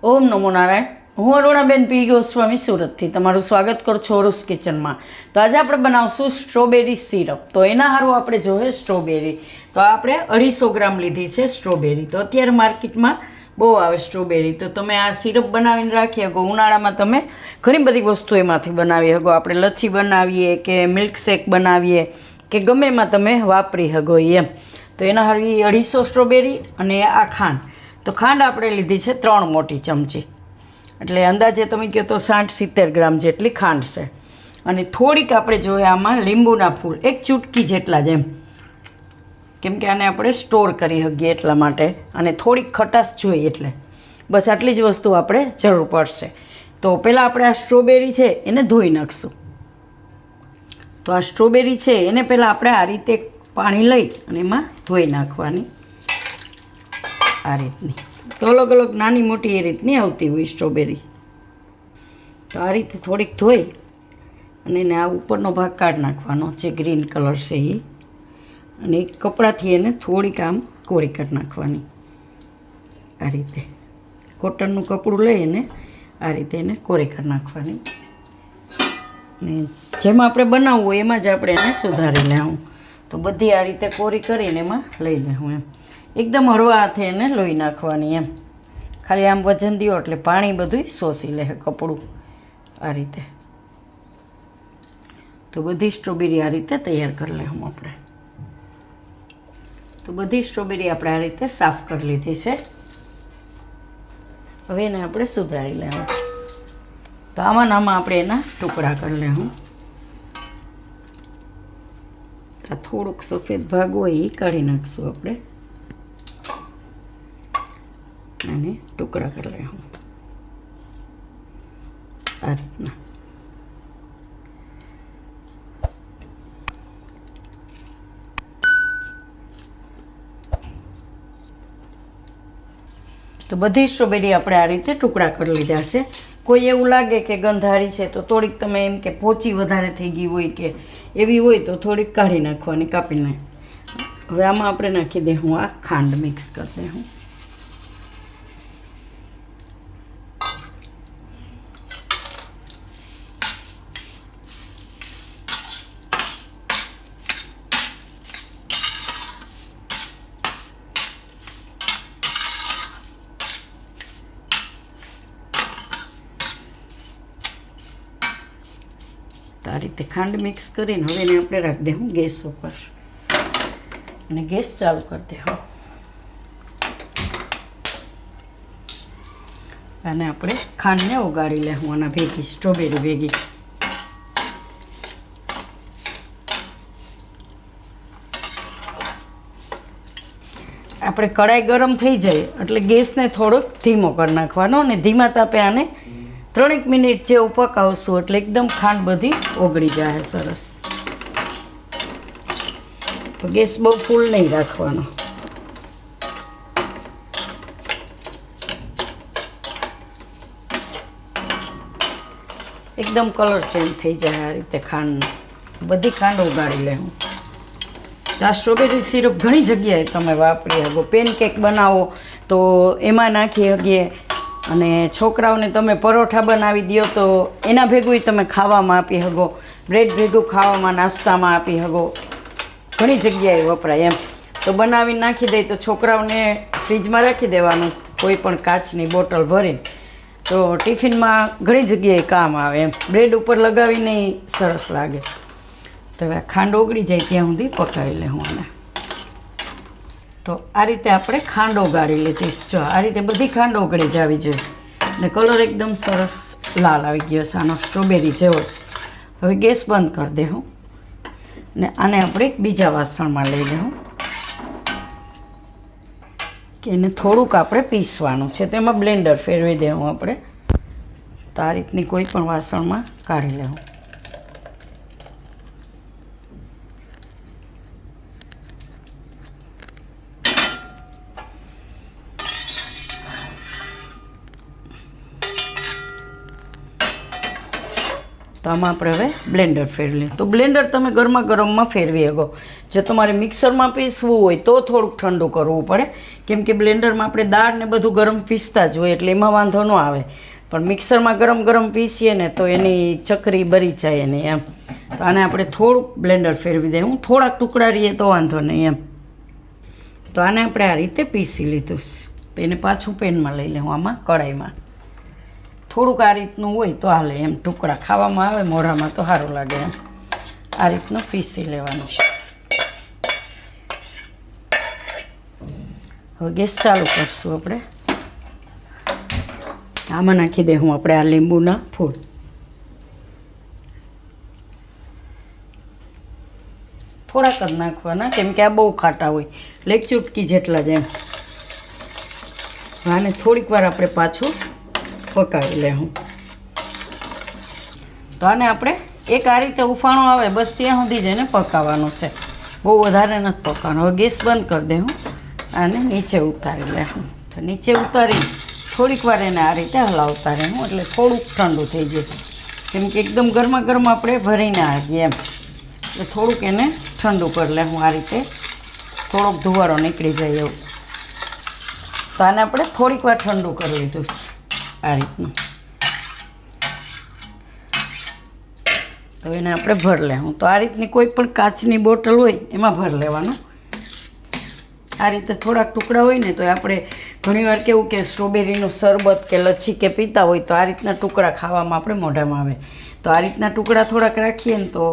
ઓમ નમો નારાયણ. હું અરુણાબેન પી ગોસ્વામી સુરતથી તમારું સ્વાગત કરું છું ઓરુસ કિચનમાં. તો આજે આપણે બનાવશું સ્ટ્રોબેરી સિરપ. તો એના સારું આપણે જોઈએ સ્ટ્રોબેરી. તો આપણે 250 ગ્રામ લીધી છે સ્ટ્રોબેરી. તો અત્યારે માર્કેટમાં બહુ આવે સ્ટ્રોબેરી. તો તમે આ સિરપ બનાવીને રાખી શકો. ઉનાળામાં તમે ઘણી બધી વસ્તુ એમાંથી બનાવી શકો. આપણે લચ્છી બનાવીએ કે મિલ્કશેક બનાવીએ કે ગમે એમાં તમે વાપરી શકો એમ. તો એના સારું 250 સ્ટ્રોબેરી અને આ ખાંડ. તો ખાંડ આપણે લીધી છે 3 મોટી ચમચી, એટલે અંદાજે તમે કહો તો 60-70 ગ્રામ જેટલી ખાંડ છે. અને થોડીક આપણે જોઈએ આમાં લીંબુના ફૂલ, એક ચૂટકી જેટલા જ એમ, કેમ કે આને આપણે સ્ટોર કરી શકીએ એટલા માટે, અને થોડીક ખટાશ જોઈએ એટલે બસ આટલી જ વસ્તુ આપણે જરૂર પડશે. તો પહેલાં આપણે આ સ્ટ્રોબેરી છે એને ધોઈ નાખશું. તો આ સ્ટ્રોબેરી છે એને પહેલાં આપણે આ રીતે પાણી લઈ અને એમાં ધોઈ નાખવાની, આ રીતની. તો અલગ અલગ નાની મોટી એ રીતની આવતી હોય સ્ટ્રોબેરી. તો આ રીતે થોડીક ધોઈ અને એને આ ઉપરનો ભાગ કાઢી નાખવાનો, જે ગ્રીન કલર છે એ, અને એક કપડાથી એને થોડીક આમ કોરી કાઢી નાખવાની. આ રીતે કોટનનું કપડું લઈ અને આ રીતે એને કોરી કાઢી નાખવાની. અને જેમાં આપણે બનાવવું હોય એમાં જ આપણે એને સુધારી લેવું. તો બધી આ રીતે કોરી કરીને એમાં લઈ લેવું એમ. એકદમ હળવા હાથે એને લોહી નાખવાની એમ. ખાલી આમ વજન દો એટલે પાણી બધું શોષી લે કપડું આ રીતે. તો બધી સ્ટ્રોબેરી આ રીતે તૈયાર કરી લેવું આપણે. તો બધી સ્ટ્રોબેરી આપણે આ રીતે સાફ કરી લીધી છે. હવે એને આપણે સુધારી લેવું. તો આમાં આપણે એના ટુકડા કરી લેવું. આ થોડુંક સફેદ ભાગ હોય એ કાઢી નાખશું આપણે, અને ટુકડા કરી લેવું આ રીતના. તો બધી સ્ટ્રોબેરી આપણે આ રીતે ટુકડા કરી લીધા છે. કોઈ એવું લાગે કે ગંધારી છે તો થોડીક તમે એમ કે પોચી વધારે થઈ ગઈ હોય કે એવી હોય તો થોડીક કાઢી નાખવાની, કાપીને. હવે આમાં આપણે નાખી દઉં આ ખાંડ, મિક્સ કરી દઉં. તો આ રીતે ખાંડ મિક્સ કરીને હવે એને આપણે રાખી દઉં ગેસ ઉપર, અને ગેસ ચાલુ કરી દઉં. અને આપણે ખાંડને ઓગાળી લેવું આના ભેગી, સ્ટ્રોબેરી ભેગી. આપણે કડાઈ ગરમ થઈ જાય એટલે ગેસને થોડોક ધીમો કરી નાખવાનો, અને ધીમા તાપે આને 3 મિનિટ જેવું પકાવશું એટલે એકદમ ખાંડ બધી ઓગળી જાય સરસ. તો ગેસ બહુ ફૂલ નહીં રાખવાનો. એકદમ કલર ચેન્જ થઈ જાય આ રીતે ખાંડ, બધી ખાંડ ઓગાળી લેવું. આ સ્ટ્રોબેરી સિરપ ઘણી જગ્યાએ તમે વાપરી શકો. પેનકેક બનાવો તો એમાં નાખી શકીએ, અને છોકરાઓને તમે પરોઠા બનાવી દો તો એના ભેગું તમે ખાવામાં આપી શકો, બ્રેડ ભેગું ખાવામાં, નાસ્તામાં આપી શકો. ઘણી જગ્યાએ વપરાય એમ. તો બનાવીને નાખી દઈ તો છોકરાઓને ફ્રીજમાં રાખી દેવાનું, કોઈ પણ કાચની બોટલ ભરીને. તો ટિફિનમાં ઘણી જગ્યાએ કામ આવે એમ. બ્રેડ ઉપર લગાવીને સરસ લાગે. તો હવે ખાંડ ઓગળી જાય ત્યાં સુધી પકાવી લેવું. અને તો આ રીતે આપણે ખાંડ ઓગાળી લીધી. જો આ રીતે બધી ખાંડ ઓગળી જ આવી જોઈએ, ને કલર એકદમ સરસ લાલ આવી ગયો છે આનો, સ્ટ્રોબેરી જેવો. હવે ગેસ બંધ કરી દઉં, ને આને આપણે એક બીજા વાસણમાં લઈ લઉં, કે એને થોડુંક આપણે પીસવાનું છે. તેમાં બ્લેન્ડર ફેરવી દેવું આપણે. તો આ રીતની કોઈ પણ વાસણમાં કાઢી લેવું. તો આમાં આપણે હવે બ્લેન્ડર ફેરવી લઈએ. તો બ્લેન્ડર તમે ગરમા ગરમમાં ફેરવી શકો. જો તમારે મિક્સરમાં પીસવું હોય તો થોડુંક ઠંડુ કરવું પડે, કેમ કે બ્લેન્ડરમાં આપણે દાળ ને બધું ગરમ પીસતા જ હોય એટલે એમાં વાંધો ન આવે. પણ મિક્સરમાં ગરમ ગરમ પીસીએ ને તો એની ચકરી બરી જાય એની એમ. તો આને આપણે થોડુંક બ્લેન્ડર ફેરવી દઈએ. થોડાક ટુકડા રહીએ તો વાંધો નહીં એમ. તો આને આપણે આ રીતે પીસી લીધું. તો એને પાછું પેનમાં લઈ લઉં, આમાં કડાઈમાં. થોડુંક આ રીતનું હોય તો હાલે એમ, ટુકડા ખાવામાં આવે મોઢામાં તો સારું લાગે એમ. આ રીતનું પીસી લેવાનું. હવે ગેસ ચાલુ કરશું આપણે. આમાં નાખી દઉં આપણે આ લીંબુના ફૂલ. થોડાક જ નાખવાના, કેમ કે આ બહુ ખાટા હોય એટલે એક ચૂટકી જેટલા જ એમ. આને થોડીક વાર આપણે પાછું પકાવી લેવું. તો આને આપણે એક આ રીતે ઉફાણો આવે બસ ત્યાં સુધી જ એને પકાવવાનું છે, બહુ વધારે નથી પકાવવાનું. હવે ગેસ બંધ કરી દઉં, આને નીચે ઉતારી લેવું. તો નીચે ઉતારી થોડીક વાર એને આ રીતે હલાવતા રહેવું એટલે થોડુંક ઠંડુ થઈ જાય, કેમ કે એકદમ ગરમા ગરમ આપણે ભરીને આવીએ એમ. એટલે થોડુંક એને ઠંડુ કરી લેવું આ રીતે, થોડોક ધુવાળો નીકળી જાય એવું. તો આને આપણે થોડીક વાર ઠંડુ કરી લીધું આ રીતનું. તો એને આપણે ભરી લેવું. તો આ રીતની કોઈ પણ કાચની બોટલ હોય એમાં ભરી લેવાનું. આ રીતે થોડાક ટુકડા હોય ને તો આપણે ઘણીવાર કેવું કે સ્ટ્રોબેરીનું શરબત કે લચ્છી કે પીતા હોય તો આ રીતના ટુકડા ખાવામાં આપણે મોઢામાં આવે. તો આ રીતના ટુકડા થોડાક રાખીએ ને તો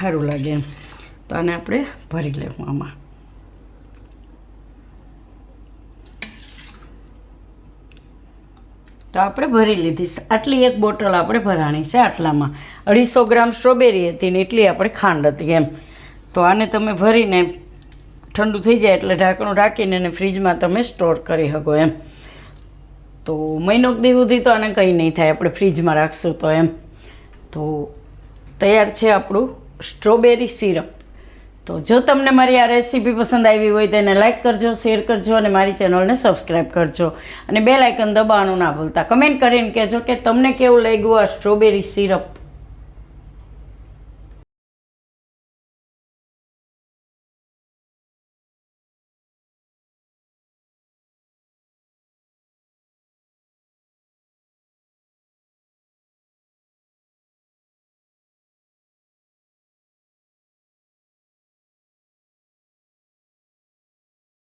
સારું લાગે એમ. તો આને આપણે ભરી લેવું આમાં. તો આપણે ભરી લીધી. આટલી એક બોટલ આપણે ભરાણી છે. આટલામાં 250 ગ્રામ સ્ટ્રોબેરી હતી ને એટલી આપણે ખાંડ હતી એમ. તો આને તમે ભરીને ઠંડુ થઈ જાય એટલે ઢાંકણું ઢાંકીને એને ફ્રીજમાં તમે સ્ટોર કરી શકો એમ. તો મહિનો દી સુધી તો આને કંઈ નહીં થાય, આપણે ફ્રીજમાં રાખશું તો એમ. તો તૈયાર છે આપણું સ્ટ્રોબેરી સિરપ. તો જો તમને મારી આ રેસીપી પસંદ આવી હોય તો એને લાઇક કરજો, શેર કરજો અને મારી ચેનલને સબસ્ક્રાઈબ કરજો. અને બેલ આઇકન દબાવવાનું ના ભૂલતા. કમેન્ટ કરીને કહેજો કે તમને કેવું લાગ્યું આ સ્ટ્રોબેરી સિરપ.